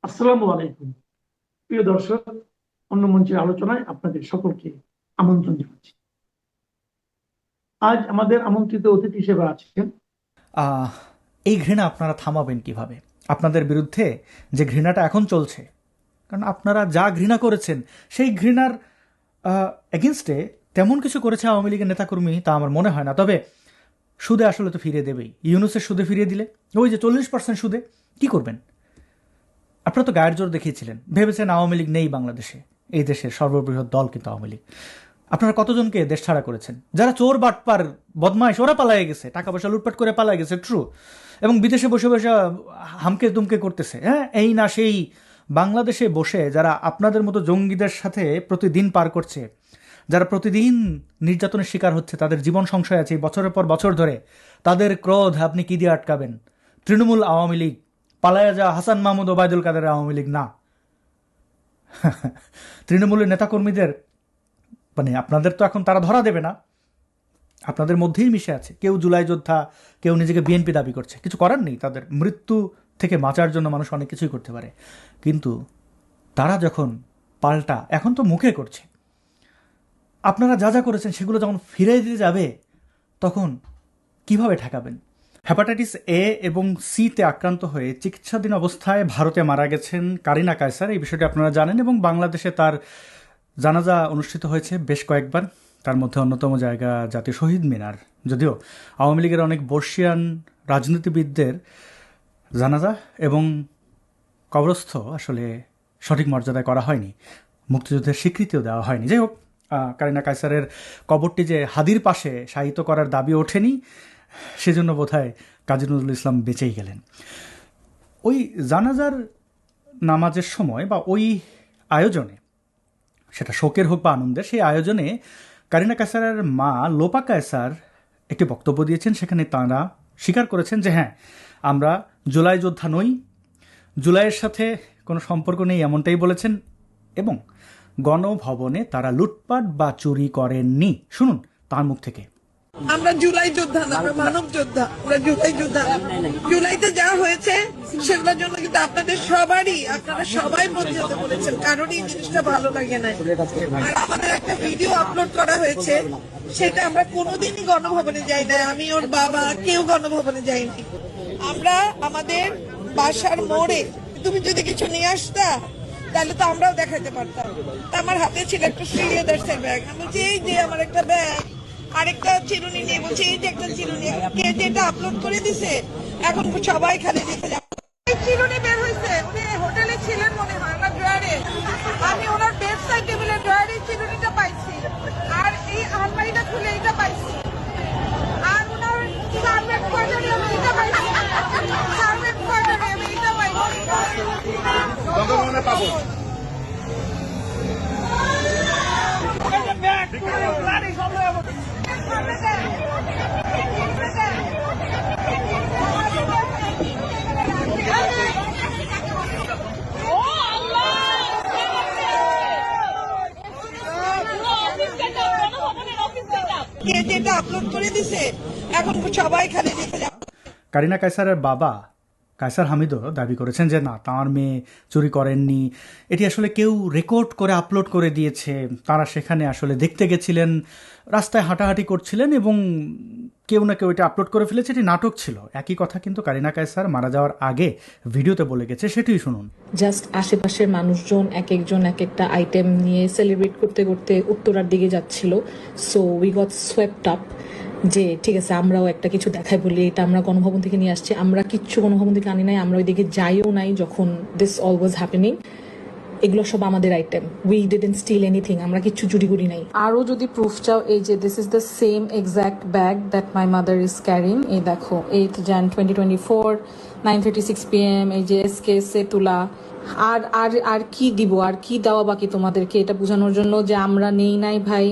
আসসালামু আলাইকুম। প্রিয় দর্শক, অন্য মঞ্চের আলোচনায় আপনাদের সকলকে আমন্ত্রণ জানাচ্ছি। আজ আমাদের আমন্ত্রিত অতিথি হিসেবে আছেন আহ, এই ঘৃণা আপনারা থামাবেন কিভাবে? আপনাদের বিরুদ্ধে যে ঘৃণাটা এখন চলছে, কারণ আপনারা যা ঘৃণা করেছেন সেই ঘৃণার এগেনস্টে তেমন কিছু করেছে আওয়ামী লীগের নেতাকর্মী তা আমার মনে হয় না। তবে সুদে আসলে তো ফিরিয়ে দেবেই। ইউনুসের সুদে ফিরিয়ে দিলে ওই যে 40% সুদে কি করবেন? আপনারা তো গায়ের জোর দেখিয়েছিলেন, ভেবেছেন আওয়ামী লীগ নেই বাংলাদেশে। এই দেশের সর্ববৃহৎ দল কিন্তু আওয়ামী লীগ। আপনারা কতজনকে দেশ ছাড়া করেছেন? যারা চোর বাটপার বদমাইশ ওরা পালায়ে গেছে, টাকা পয়সা লুটপাট করে পালায়ে গেছে, ট্রু। এবং বিদেশে বসে বসে হামকে তুমকে করতেছে, হ্যাঁ এই না সেই। বাংলাদেশে বসে যারা আপনাদের মতো জঙ্গিদের সাথে প্রতিদিন পার করছে, যারা প্রতিদিন নির্যাতনের শিকার হচ্ছে, তাদের জীবন সংশয় আছে বছরের পর বছর ধরে, তাদের ক্রোধ আপনি কি দিয়ে আটকাবেন? তৃণমূল আওয়ামী লীগ, পালায়া যা হাসান মাহমুদ ওবায়দুল কাদের আওয়ামী লীগ না। তৃণমূলের নেতাকর্মীদের মানে আপনাদের তো এখন তারা ধরা দেবে না, আপনাদের মধ্যেই মিশে আছে। কেউ জুলাই যোদ্ধা, কেউ নিজেকে বিএনপি দাবি করছে। কিছু করার নেই, তাদের মৃত্যু থেকে বাঁচার জন্য মানুষ অনেক কিছুই করতে পারে। কিন্তু তারা যখন পাল্টা এখন তো মুখে করছে, আপনারা যা যা করেছেন সেগুলো যখন ফিরে দিতে যাবে তখন কিভাবে ঠেকাবেন? হেপাটাইটিস এ এবং সিতে আক্রান্ত হয়ে চিকিৎসাধীন অবস্থায় ভারতে মারা গেছেন কারিনা কায়সার। এই বিষয়টি আপনারা জানেন এবং বাংলাদেশে তার জানাজা অনুষ্ঠিত হয়েছে বেশ কয়েকবার। তার মধ্যে অন্যতম জায়গা জাতীয় শহীদ মিনার। যদিও আওয়ামী লীগের অনেক বর্ষিয়ান রাজনীতিবিদদের জানাজা এবং কবরস্থ আসলে সঠিক মর্যাদায় করা হয়নি, মুক্তিযুদ্ধের স্বীকৃতিও দেওয়া হয়নি। যাই হোক, কারিনা কায়সারের কবরটি যে হাদির পাশে শায়িত করার দাবি ওঠেনি, সেজন্য বোধহয় কাজী নজরুল ইসলাম বেঁচেই গেলেন। ওই জানাজার নামাজের সময় বা ওই আয়োজনে, সেটা শোকের হোক বা আনন্দের, সেই আয়োজনে কারিনা কায়সারের মা লোপা কায়সার একটি বক্তব্য দিয়েছেন। সেখানে তাঁরা স্বীকার করেছেন যে হ্যাঁ, আমরা জুলাই যোদ্ধা নই, জুলাইয়ের সাথে কোনো সম্পর্ক নেই এমনটাই বলেছেন। এবং গণভবনে তারা লুটপাট বা চুরি করেননি। শুনুন তার মুখ থেকে। আমরা জুলাই যোদ্ধা না, আমরা মানব যোদ্ধা। আমরা জুলাই যোদ্ধা। জুলাইতে যা হয়েছে সেগুলোর জন্য কিন্তু আপনারা সবাই প্রতিহত করেছেন, কারণ এই জিনিসটা ভালো লাগে না। আর আমাদের একটা ভিডিও আপলোড করা হয়েছে, সেটা আমরা কোনোদিনই গণভবনে যাই না। আমি, ওর বাবা, কেউ গণভবনে যাইনি। আমরা আমাদের বাসার মোড়ে, তুমি যদি কিছু নিয়ে আসতা তাহলে তো আমরাও দেখাতে পারতাম। আমার হাতে ছিল একটা শ্রীলেদার্সের ব্যাগ। আমি বলছি এই যে আমার একটা ব্যাগ, আরেকটা চিরুনি নিয়ে বলছে এই যে একটা চিরুনি, কে যেটা আপলোড করে দিছে এখন সবাই খালি দেখে যাবে। এই চিরুনি বের হয়েছে, উনি হোটেলে ছিলেন মনে হয়, আমার ড্রয়ারে, আমি ওনার বেড সাইড টেবিলে ড্রয়ারে চিরুনিটা পাইছি, আর এই আলমারিটা খুলে এটা পাইছি, আর ওনার সার্ভেন্ট কোয়ার্টারে আমি এটা পাইছি, সার্ভেন্ট কোয়ার্টারে আমি এটা পাইছি। পাবো কে যেটা আপলোড করে দিছে এখন সবাই খালি দেখে যাবে। কারিনা কায়সারের বাবা কায়সার হামিদও দাবি করেছেন যে না, তাঁর মেয়ে চুরি করেননি, এটি আসলে কেউ রেকর্ড করে আপলোড করে দিয়েছে। তারা সেখানে আসলে দেখতে গেছিলেন, রাস্তায় হাঁটাহাঁটি করছিলেন এবং কেউ না কেউ এটা আপলোড করে ফেলেছে, এটি নাটক ছিল। একই কথা কিন্তু কারিনা কায়সার মারা যাওয়ার আগে ভিডিওতে বলে গেছে, সেটিই শুনুন। জাস্ট আশেপাশের মানুষজন এক একজন এক একটা আইটেম নিয়ে সেলিব্রেট করতে করতে উত্তরার দিকে যাচ্ছিল। সো উই গট সোয়েপড আপ যে ঠিক আছে আমরাও একটা কিছু দেখাই বলি, এটা আমরা গণভবন থেকে নিয়ে আসছি। আমরা কিচ্ছু গণভবন থেকে আনি নাই, আমরা ওইদিকে যাইও নাই যখন দিস অল ওয়াজ হ্যাপেনিং। এগুলো সব আমাদের item, we didn't steal anything, আমরা কিচ্ছু চুরি করি নাই। আরও যদি প্রুফ চাও, এই যে this is the same exact bag that my mother is carrying. এই দেখো 8 jan 2024 9:36 PM, এই যে এসকে সেতুলা। আর আর আর কি দিব, আর কি দেওয়া বাকি তোমাদেরকে এটা বোঝানোর জন্য যে আমরা নেই নাই ভাই।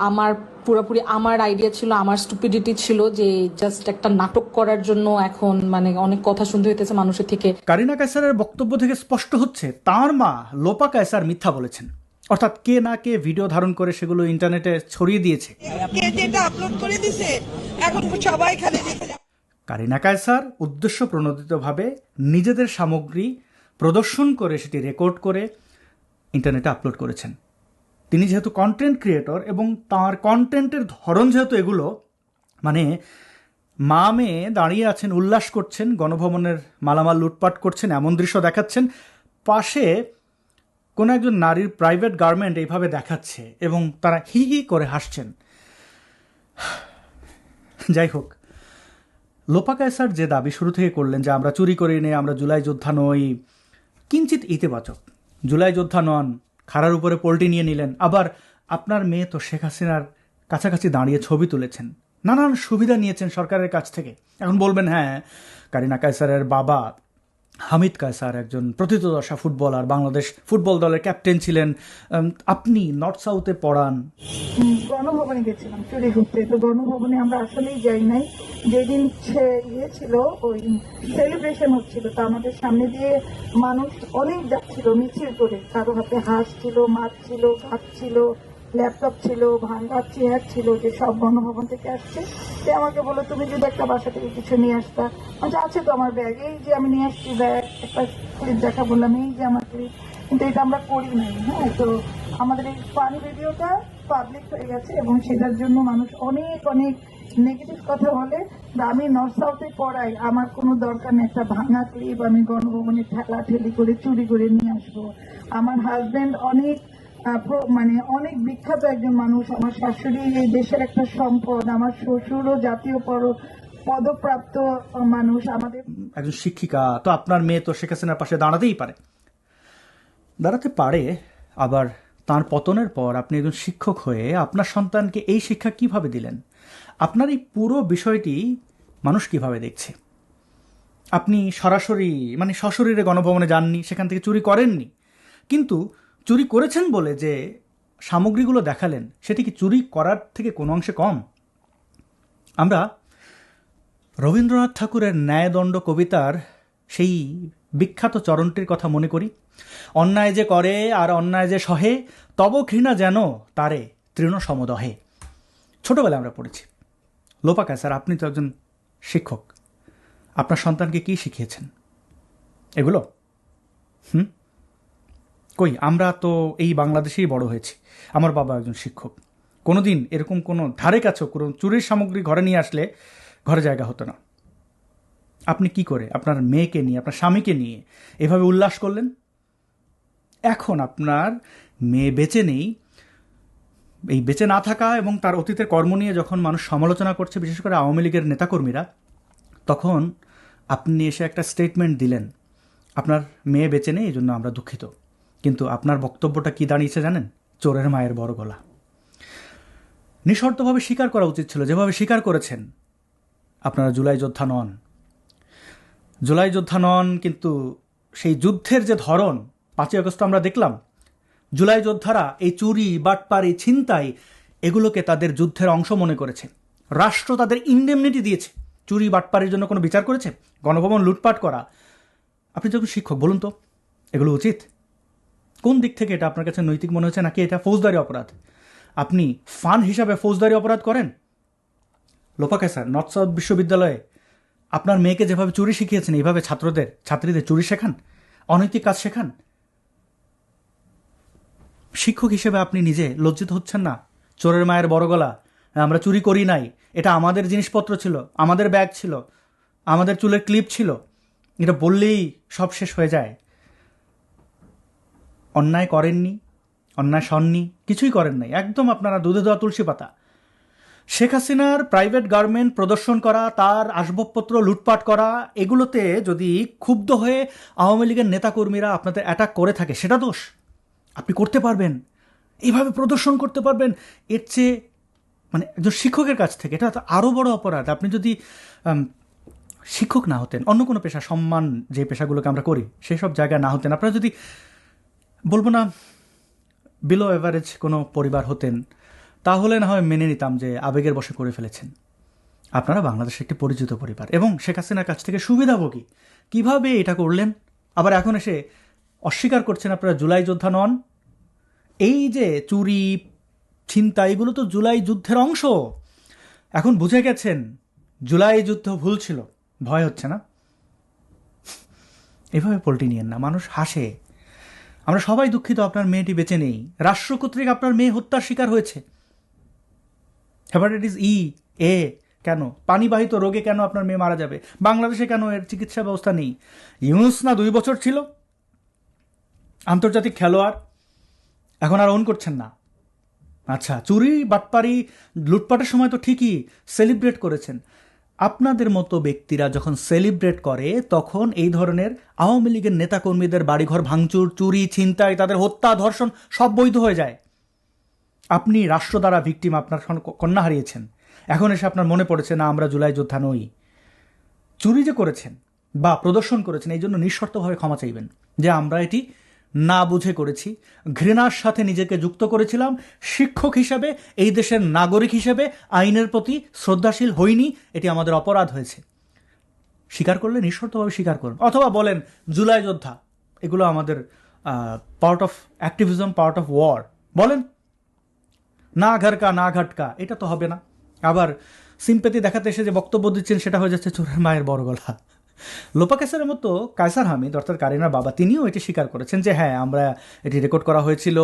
আমার পুরোপুরি আমার আইডিয়া ছিল, আমার স্টুপিডিটি ছিল যে জাস্ট একটা নাটক করার জন্য এখন মানে অনেক কথা শুনতে হইতেছে মানুষের থেকে। কারিনা কায়সারের বক্তব্য থেকে স্পষ্ট হচ্ছে তাঁর মা লোপা কায়সার মিথ্যা বলেছেন। অর্থাৎ কে না কে ভিডিও ধারণ করে সেগুলো ইন্টারনেটে ছড়িয়ে দিয়েছে। কে যেটা আপলোড করে দিছে এখন সবাই খালি দেখে যাবে। কারিনা কায়সার উদ্দেশ্য প্রণোদিতভাবে নিজেদের সামগ্রী প্রদর্শন করে সেটি রেকর্ড করে ইন্টারনেটে আপলোড করেছেন। তিনি যেহেতু কন্টেন্ট ক্রিয়েটর এবং তার কন্টেন্টের ধরন যেহেতু এগুলো, মানে মা মেয়ে দাঁড়িয়ে আছেন, উল্লাস করছেন, গণভবনের মালামাল লুটপাট করছেন, এমন দৃশ্য দেখাচ্ছেন, পাশে কোনো একজন নারীর প্রাইভেট গার্মেন্ট এইভাবে দেখাচ্ছে এবং তারা হি হি করে হাসছেন। যাই হোক, লোপা কায়সার যে দাবি শুরু থেকে করলেন যে আমরা চুরি করিনি, আমরা জুলাই যোদ্ধা নই, কিঞ্চিত ইতিবাচক। জুলাই যোদ্ধা নন, খাড়ার উপরে পোল্টি নিয়ে নিলেন। আবার আপনার মেয়ে তো শেখ হাসিনার কাছাকাছি দাঁড়িয়ে ছবি তুলেছেন, নানান সুবিধা নিয়েছেন সরকারের কাছ থেকে। এখন বলবেন হ্যাঁ, কারিনা কায়সারের বাবা হামিদ কায়সার একজন প্রথিতযশা ফুটবলার, বাংলাদেশ ফুটবল দলের ক্যাপ্টেন ছিলেন, আপনি নর্থ সাউথে পড়ান। গণভবনে গেছিলাম চুরি করতে, তো গণভবনে আমরা আসলেই যাই নাই। যেদিন ইয়ে ছিল, ওই সেলিব্রেশন হচ্ছিল, তো আমাদের সামনে দিয়ে মানুষ অনেক যাচ্ছিল মিছিল করে, কারো হাতে হাঁস ছিল, মাছ ছিল, ভাত ছিল, ল্যাপটপ ছিল, ভাঙ্গা চেয়ার ছিল, যে সব গণভবন থেকে আসছে। সে আমাকে বললো তুমি যদি একটা বাসা থেকে কিছু নিয়ে আসতা। আচ্ছা আছে তো আমার ব্যাগ, এই যে আমি নিয়ে আসছি ব্যাগ, একটা ক্লিপ দেখা বললাম, এই যে আমার ক্লিপ, কিন্তু এটা আমরা করি নাই। হ্যাঁ, তো আমাদের এই ফান ভিডিওটা পাবলিক হয়ে গেছে এবং সেটার জন্য মানুষ অনেক অনেক নেগেটিভ কথা বলে। আমি নর্থ সাউথে পড়াই, আমার কোনো দরকার নেই একটা ভাঙা ক্লিপ আমি গণভবনে ঠেলা ঠেলি করে চুরি করে নিয়ে আসবো। আমার হাজবেন্ড অনেক মানে অনেক বিখ্যাত একজন মানুষ, আমার শাশুড়ি এই দেশের একটা সম্পদ, আমার শ্বশুরও জাতীয় পদপ্রাপ্ত মানুষ। আমাদের একজন শিক্ষিকা, তো আপনার মেয়ে তো শেখ হাসিনার পাশে দাঁড়াতেই পারে, দাঁড়াতে পারে। আবার তার পতনের পর আপনি একজন শিক্ষক হয়ে আপনার সন্তানকে এই শিক্ষা কিভাবে দিলেন? আপনার এই পুরো বিষয়টি মানুষ কিভাবে দেখছে? আপনি সরাসরি মানে সশরীরে গণভবনে যাননি, সেখান থেকে চুরি করেননি, কিন্তু চুরি করেছেন বলে যে সামগ্রীগুলো দেখালেন সেটি কি চুরি করার থেকে কোনো অংশে কম? আমরা রবীন্দ্রনাথ ঠাকুরের ন্যায়দণ্ড কবিতার সেই বিখ্যাত চরণটির কথা মনে করি, অন্যায় যে করে আর অন্যায় যে সহে, তব ঘৃণা যেন তারে তৃণ সমদহে। ছোটবেলায় আমরা পড়েছি। লোপা কায়সার, আপনি তো একজন শিক্ষক, আপনার সন্তানকে কি শিখিয়েছেন এগুলো? কই, আমরা তো এই বাংলাদেশেই বড় হয়েছি, আমার বাবা একজন শিক্ষক, কোনোদিন এরকম কোনো ধারে কাছেও কোনো চুরির সামগ্রী ঘরে নিয়ে আসলে ঘরে জায়গা হতো না। আপনি কি করে আপনার মেয়েকে নিয়ে, আপনার স্বামীকে নিয়ে এভাবে উল্লাস করলেন? এখন আপনার মেয়ে বেঁচে নেই, এই বেঁচে না থাকা এবং তার অতীতের কর্ম নিয়ে যখন মানুষ সমালোচনা করছে, বিশেষ করে আওয়ামী লীগের নেতাকর্মীরা, তখন আপনি এসে একটা স্টেটমেন্ট দিলেন আপনার মেয়ে বেঁচে নেই, এই জন্য আমরা দুঃখিত। কিন্তু আপনার বক্তব্যটা কি দাঁড়িয়েছে জানেন? চোরের মায়ের বড় গলা। নিঃশর্তভাবে স্বীকার করা উচিত ছিল, যেভাবে স্বীকার করেছেন আপনারা জুলাই যোদ্ধা নন। জুলাই যোদ্ধা নন, কিন্তু সেই যুদ্ধের যে ধরন 5ই আগস্ট আমরা দেখলাম, জুলাই যোদ্ধারা এই চুরি, বাটপারি, ছিনতাই এগুলোকে তাদের যুদ্ধের অংশ মনে করেছে। রাষ্ট্র তাদের ইনডেমনিটি দিয়েছে। চুরি বাটপারির জন্য কোনো বিচার করেছে? গণভবন লুটপাট করা, আপনি যখন শিক্ষক বলুন তো, এগুলো উচিত? কোন দিক থেকে এটা আপনার কাছে নৈতিক মনে হচ্ছে, নাকি এটা ফৌজদারি অপরাধ? আপনি ফান হিসাবে ফৌজদারি অপরাধ করেন? লোপা কায়সার, নর্থ সাউথ বিশ্ববিদ্যালয়ে আপনার মেয়েকে যেভাবে চুরি শিখিয়েছেন, এইভাবে ছাত্রীদের চুরি শেখান, অনৈতিক কাজ শেখান? শিক্ষক হিসেবে আপনি নিজে লজ্জিত হচ্ছেন না? চোরের মায়ের বড় গলা, আমরা চুরি করি নাই, এটা আমাদের জিনিসপত্র ছিল, আমাদের ব্যাগ ছিল, আমাদের চুলের ক্লিপ ছিল, এটা বললেই সব শেষ হয়ে যায়। অন্যায় করেননি, অন্যায় সননি, কিছুই করেন নাই, একদম আপনারা দুধে দেওয়া তুলসী পাতা। শেখ হাসিনার প্রাইভেট গার্মেন্ট প্রদর্শন করা, তার আসবাবপত্র লুটপাট করা, এগুলোতে যদি ক্ষুব্ধ হয়ে আওয়ামী লীগের নেতাকর্মীরা আপনাদের অ্যাটাক করে থাকে, সেটা দোষ। আপনি করতে পারবেন, এইভাবে প্রদর্শন করতে পারবেন, এর চেয়ে মানে একজন শিক্ষকের কাছ থেকে এটা আরও বড় অপরাধ। আপনি যদি শিক্ষক না হতেন, অন্য কোনো পেশা, সম্মান যে পেশাগুলোকে আমরা করি সেই সব জায়গায় না হতেন, আপনারা যদি বলবো না বিলো এভারেজ কোনো পরিবার হতেন, তাহলে না হয় মেনে নিতাম যে আবেগের বশে করে ফেলেছেন। আপনারা বাংলাদেশের একটি পরিচিত পরিবার এবং শেখ হাসিনার কাছ থেকে সুবিধাভোগী। কিভাবে এটা করলেন? আবার এখন এসে অস্বীকার করছেন আপনারা জুলাই যোদ্ধা নন। এই যে চুরি, ছিনতাই, এগুলো তো জুলাই যুদ্ধের অংশ। এখন বুঝে গেছেন জুলাই যুদ্ধ ভুল ছিল, ভয় হচ্ছে না? এভাবে পল্টি নিয়েন না, মানুষ হাসে। আমরা সবাই দুঃখিত আপনার মেয়েটি বেঁচে নেই, রাষ্ট্র কর্তৃক আপনার মেয়ে হত্যার শিকার হয়েছে। হেপাটাইটিস এ কেন, পানিবাহিত রোগে কেন আপনার মেয়ে মারা যাবে? বাংলাদেশে কেন এর চিকিৎসা ব্যবস্থা নেই? ইউনুস না 2 বছর ছিল আন্তর্জাতিক খেলোয়াড়, এখন আর অন করছেন না। আচ্ছা, চুরি বাটপারি লুটপাটের সময় তো ঠিকই সেলিব্রেট করেছেন। আপনাদের মতো ব্যক্তিরা যখন সেলিব্রেট করে তখন এই ধরনের আওয়ামী লীগের নেতাকর্মীদের বাড়িঘর ভাঙচুর, চুরি, ছিনতাই, তাদের হত্যা, ধর্ষণ সব বৈধ হয়ে যায়। আপনি রাষ্ট্র দ্বারা ভিকটিম, আপনার কন্যা হারিয়েছেন, এখন এসে আপনার মনে পড়েছে না আমরা জুলাই যোদ্ধা নই। চুরি যে করেছেন বা প্রদর্শন করেছেন এই জন্য নিঃশর্তভাবে ক্ষমা চাইবেন যে আমরা এটি না বুঝে করেছি, ঘৃণার সাথে নিজেকে যুক্ত করেছিলাম। শিক্ষক হিসেবে, এই দেশের নাগরিক হিসেবে আইনের প্রতি শ্রদ্ধাশীল হইনি, এটি আমাদের অপরাধ হয়েছে। স্বীকার করলে নিঃশর্তভাবে স্বীকার করুন, অথবা বলেন জুলাই যোদ্ধা, এগুলো আমাদের part of activism, part of war বলেন। না ঘাটকা না ঘাটকা, এটা তো হবে না। আবার সিম্পেথি দেখাতে এসে যে বক্তব্য দিচ্ছেন সেটা হয়ে যাচ্ছে চোরের মায়ের বড় গলা। লোপা কায়সারের মতো কায়সার হামিদ অর্থাৎ কারিনার বাবা, তিনিও এটি স্বীকার করেছেন যে হ্যাঁ আমরা এটি রেকর্ড করা হয়েছিল,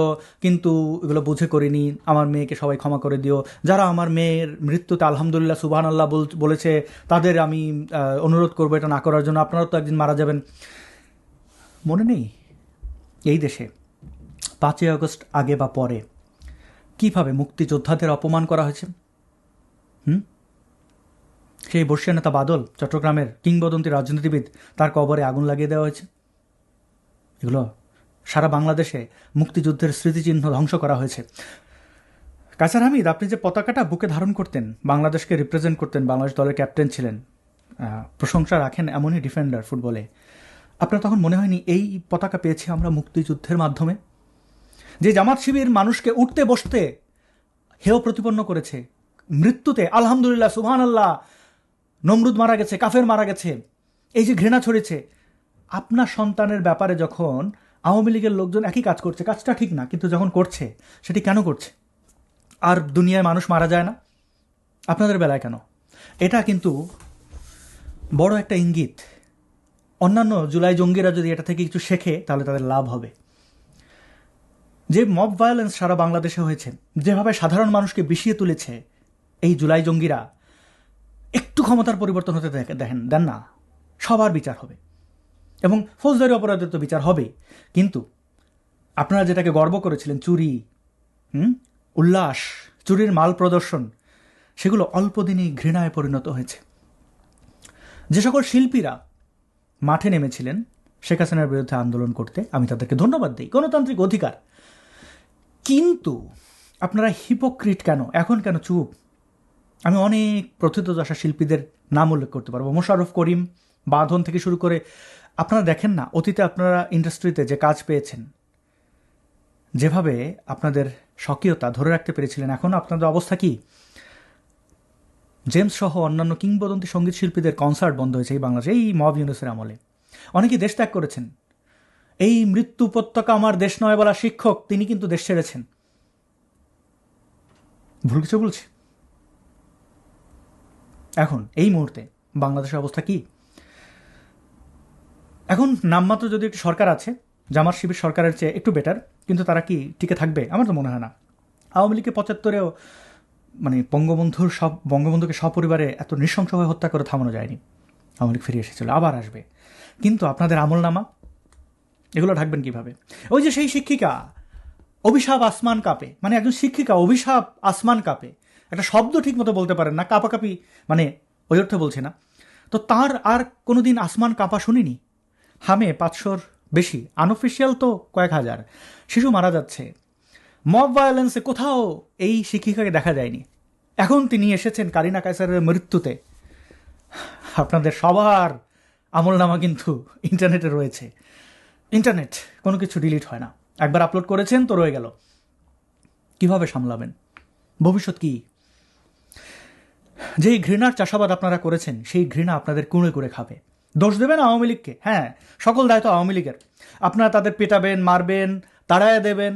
কিন্তু এগুলো বুঝে করিনি, আমার মেয়েকে সবাই ক্ষমা করে দিও। যারা আমার মেয়ের মৃত্যুতে আলহামদুলিল্লাহ সুবহানাল্লাহ বলেছে তাদের আমি অনুরোধ করবো এটা না করার জন্য, আপনারা তো একদিন মারা যাবেন। মনে নেই এই দেশে 5ই আগস্ট আগে বা পরে কিভাবে মুক্তিযোদ্ধাদের অপমান করা হয়েছে? সেই বর্ষিয়া নেতা বাদল, চট্টগ্রামের কিংবদন্তি রাজনীতিবিদ, তার কবরে আগুন লাগিয়ে দেওয়া হয়েছে। এগুলো সারা বাংলাদেশে মুক্তিযুদ্ধের স্মৃতিচিহ্ন ধ্বংস করা হয়েছে। কায়সার হামিদ, আপনি যে পতাকাটা বুকে ধারণ করতেন, বাংলাদেশকে রিপ্রেজেন্ট করতেন, বাংলাদেশ দলের ক্যাপ্টেন ছিলেন, প্রশংসা রাখেন এমনই ডিফেন্ডার ফুটবলে, আপনার তখন মনে হয়নি এই পতাকা পেয়েছি আমরা মুক্তিযুদ্ধের মাধ্যমে? যে জামাত শিবির মানুষকে উঠতে বসতে হেয় প্রতিপন্ন করেছে, মৃত্যুতে আলহামদুলিল্লাহ সুবহানাল্লাহ, নমরুদ মারা গেছে, কাফের মারা গেছে, এই যে ঘৃণা ছড়িয়েছে, আপনার সন্তানের ব্যাপারে যখন আওয়ামী লীগের লোকজন একই কাজ করছে, কাজটা ঠিক না কিন্তু যখন করছে সেটি কেন করছে? আর দুনিয়ায় মানুষ মারা যায় না, আপনাদের বেলায় কেন? এটা কিন্তু বড় একটা ইঙ্গিত। অন্যান্য জুলাই জঙ্গিরা যদি এটা থেকে কিছু শেখে তাহলে তাদের লাভ হবে। যে মব ভায়োলেন্স সারা বাংলাদেশে হয়েছে, যেভাবে সাধারণ মানুষকে বিষিয়ে তুলেছে এই জুলাই জঙ্গিরা, একটু ক্ষমতার পরিবর্তন হতে দেন না, সবার বিচার হবে এবং ফৌজদারি অপরাধের তো বিচার হবে। কিন্তু আপনারা যেটাকে গর্ব করেছিলেন, চুরি, উল্লাস, চুরির মাল প্রদর্শন, সেগুলো অল্প দিনেই ঘৃণায় পরিণত হয়েছে। যে সকল শিল্পীরা মাঠে নেমেছিলেন শেখ হাসিনার বিরুদ্ধে আন্দোলন করতে, আমি তাদেরকে ধন্যবাদ দিই, গণতান্ত্রিক অধিকার। কিন্তু আপনারা হিপোক্রিট কেন, এখন কেন চুপ? আমি অনেক প্রথিতযশা শিল্পীদের নাম উল্লেখ করতে পারবো, মোশাররফ করিম, বাঁধন থেকে শুরু করে। আপনারা দেখেন না অতীতে আপনারা ইন্ডাস্ট্রিতে যে কাজ পেয়েছেন, যেভাবে আপনাদের স্বকীয়তা ধরে রাখতে পেরেছিলেন, এখন আপনাদের অবস্থা কি? জেমস সহ অন্যান্য কিংবদন্তি সঙ্গীত শিল্পীদের কনসার্ট বন্ধ হয়েছে এই বাংলাদেশে, এই মব ইউনুসের আমলে। অনেকেই দেশ ত্যাগ করেছেন। এই মৃত্যু উপত্যকা আমার দেশ নয় বলা শিক্ষক, তিনি কিন্তু দেশ ছেড়েছেন। ভুল কিছু বলছি? এখন এই মুহূর্তে বাংলাদেশের অবস্থা কি? এখন নামমাত্র যদি একটি সরকার আছে, জামাত শিবির সরকারের চেয়ে একটু বেটার, কিন্তু তারা কি টিকে থাকবে? আমার তো মনে হয় না। আওয়ামী লীগকে 75-এও মানে বঙ্গবন্ধুকে সপরিবারে এত নৃশংসভাবে হত্যা করে থামানো যায়নি। আওয়ামী লীগ ফিরে এসেছিল, আবার আসবে। কিন্তু আপনাদের আমলনামা, এগুলো ঢাকবেন কিভাবে? ওই যে সেই শিক্ষিকা, অভিশাপ আসমান কাঁপে, মানে একজন শিক্ষিকা অভিশাপ আসমান কাঁপে, একটা শব্দ ঠিক মতো বলতে পারেন না, কাঁপাকাঁপি, মানে ওই অর্থে বলছে না তো। তার আর কোনোদিন আসমান কাঁপা শুনিনি। হামে 500-র বেশি, আনঅফিসিয়াল তো কয়েক হাজার শিশু মারা যাচ্ছে। মব ভায়োলেন্সে কোথাও এই শিক্ষিকাকে দেখা যায়নি। এখন তিনি এসেছেন কারিনা কায়সারের মৃত্যুতে। আপনাদের সবার আমলনামা কিন্তু ইন্টারনেটে রয়েছে। ইন্টারনেট, কোনো কিছু ডিলিট হয় না, একবার আপলোড করেছেন তো রয়ে গেল। কিভাবে সামলাবেন? ভবিষ্যৎ কি? যেই ঘৃণার চাষাবাদ আপনারা করেছেন, সেই ঘৃণা আপনাদের কুঁড়ে করে খাবে। দোষ দেবেন আওয়ামী লীগকে, হ্যাঁ সকল দায়িত্ব আওয়ামী লীগের। আপনারা তাদের পেটাবেন, মারবেন, তাড়ায় দেবেন,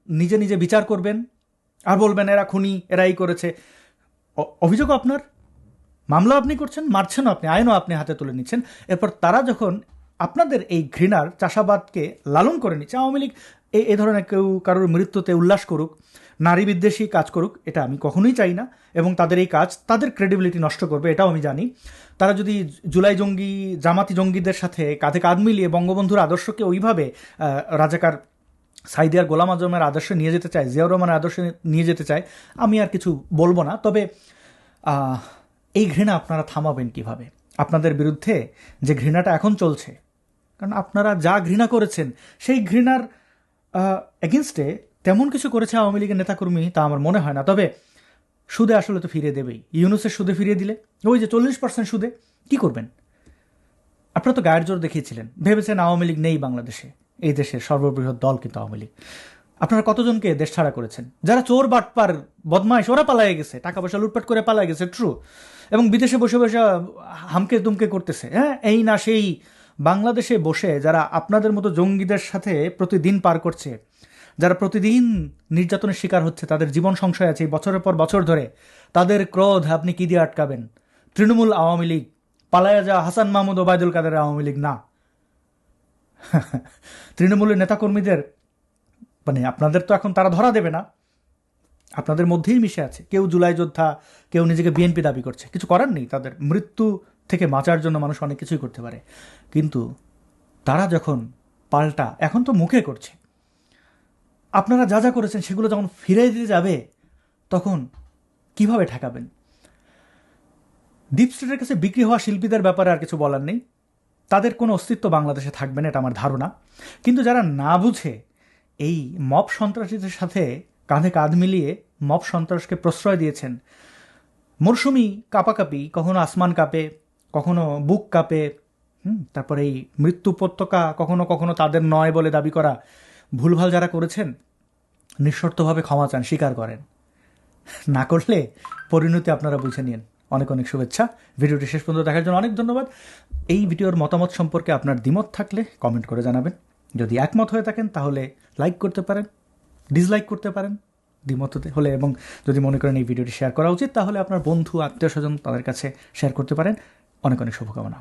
নিজে নিজে বিচার করবেন, আর বলবেন এরা খুনি, এরা এই করেছে। অভিযোগও আপনার, মামলা আপনি করছেন, মারছেনও আপনি, আইনও আপনি হাতে তুলে নিচ্ছেন। এরপর তারা যখন আপনাদের এই ঘৃণার চাষাবাদকে লালন করে নিচ্ছে আওয়ামী লীগ। এই ধরনের কেউ কারোর মৃত্যুতে উল্লাস করুক, নারী বিদ্বেষী কাজ করুক, এটা আমি কখনোই চাই না। এবং তাদের এই কাজ তাদের ক্রেডিবিলিটি নষ্ট করবে, এটাও আমি জানি। তারা যদি জুলাই জঙ্গি, জামাতি জঙ্গিদের সাথে কাঁধে কাঁধ মিলিয়ে বঙ্গবন্ধুর আদর্শকে ওইভাবে রাজাকার সাইদিয়ার গোলাম আজমের আদর্শে নিয়ে যেতে চায়, জিয়াউর রহমানের আদর্শে নিয়ে যেতে চায়, আমি আর কিছু বলবো না। তবে এই ঘৃণা আপনারা থামাবেন কিভাবে? আপনাদের বিরুদ্ধে যে ঘৃণাটা এখন চলছে, কারণ আপনারা যা ঘৃণা করেছেন সেই ঘৃণার এগেনস্টে তেমন কিছু করেছে আওয়ামী লীগের নেতাকর্মী তা আমার মনে হয় না। তবে সুদে আসলে তো ফিরিয়ে দেবেই। ইউনুসের সুদে ফিরিয়ে দিলে ওই যে 40% সুদে কি করবেন? আপনারা তো গায়ের জোর দেখিয়েছিলেন, ভেবেছেন আওয়ামী লীগ নেই বাংলাদেশে। এই দেশের সর্ববৃহৎ দল কিন্তু আওয়ামী লীগ। আপনারা কতজনকে দেশ ছাড়া করেছেন? যারা চোর বাটপার বদমাইশ ওরা পালায়ে গেছে, টাকা পয়সা লুটপাট করে পালায়ে গেছে, ট্রু। এবং বিদেশে বসে বসে হামকে তুমকে করতেছে, হ্যাঁ এই না সেই। বাংলাদেশে বসে যারা আপনাদের মতো জঙ্গিদের সাথে প্রতিদিন পার করছে, যারা প্রতিদিন নির্যাতনের শিকার হচ্ছে, তাদের জীবন সংশয় আছে বছরের পর বছর ধরে, তাদের ক্রোধ আপনি কি দিয়ে আটকাবেন? তৃণমূল আওয়ামী লীগ, পালায়া যা হাসান মাহমুদ ওবায়দুল কাদের আওয়ামী লীগ না। তৃণমূলের নেতাকর্মীদের আপনাদের তো এখন তারা ধরা দেবে না, আপনাদের মধ্যেই মিশে আছে। কেউ জুলাই যোদ্ধা, কেউ নিজেকে বিএনপি দাবি করছে, কিছু করার নেই। তাদের মৃত্যু থেকে বাঁচার জন্য মানুষ অনেক কিছুই করতে পারে, কিন্তু তারা যখন পাল্টা এখন তো মুখে করছে, আপনারা যা যা করেছেন সেগুলো যখন ফিরে দিতে যাবে তখন কিভাবে ঠেকাবেন? ডিপ স্টেটের কাছে বিক্রি হওয়া শিল্পীদের ব্যাপারে আর কিছু বলার নেই, তাদের কোনো অস্তিত্ব বাংলাদেশে থাকবে না, এটা আমার ধারণা। কিন্তু যারা না বুঝে এই মব সন্ত্রাসীদের সাথে কাঁধে কাঁধ মিলিয়ে মব সন্ত্রাসকে প্রশ্রয় দিয়েছেন, মরশুমি কাঁপাকাঁপি, কখনো আসমান কাঁপে, কখনো বুক কাঁপে, তারপরে এই মৃত্যু উপত্যকা কখনো কখনো তাদের নয় বলে দাবি করা, ভুলভাল যারা করেছেন নিঃশর্তভাবে ক্ষমা চান, স্বীকার করেন। না করলে পরিণতি আপনারা বুঝে নিন। অনেক অনেক শুভেচ্ছা। ভিডিওটি শেষ পর্যন্ত দেখার জন্য অনেক ধন্যবাদ। এই ভিডিওর মতামত সম্পর্কে আপনার দ্বিমত থাকলে কমেন্ট করে জানাবেন। যদি একমত হয়ে থাকেন তাহলে লাইক করতে পারেন, ডিসলাইক করতে পারেন দ্বিমত হলে, এবং যদি মনে করেন এই ভিডিওটি শেয়ার করা উচিত তাহলে আপনার বন্ধু, আত্মীয় স্বজন তাদের কাছে শেয়ার করতে পারেন। অনেক অনেক শুভকামনা।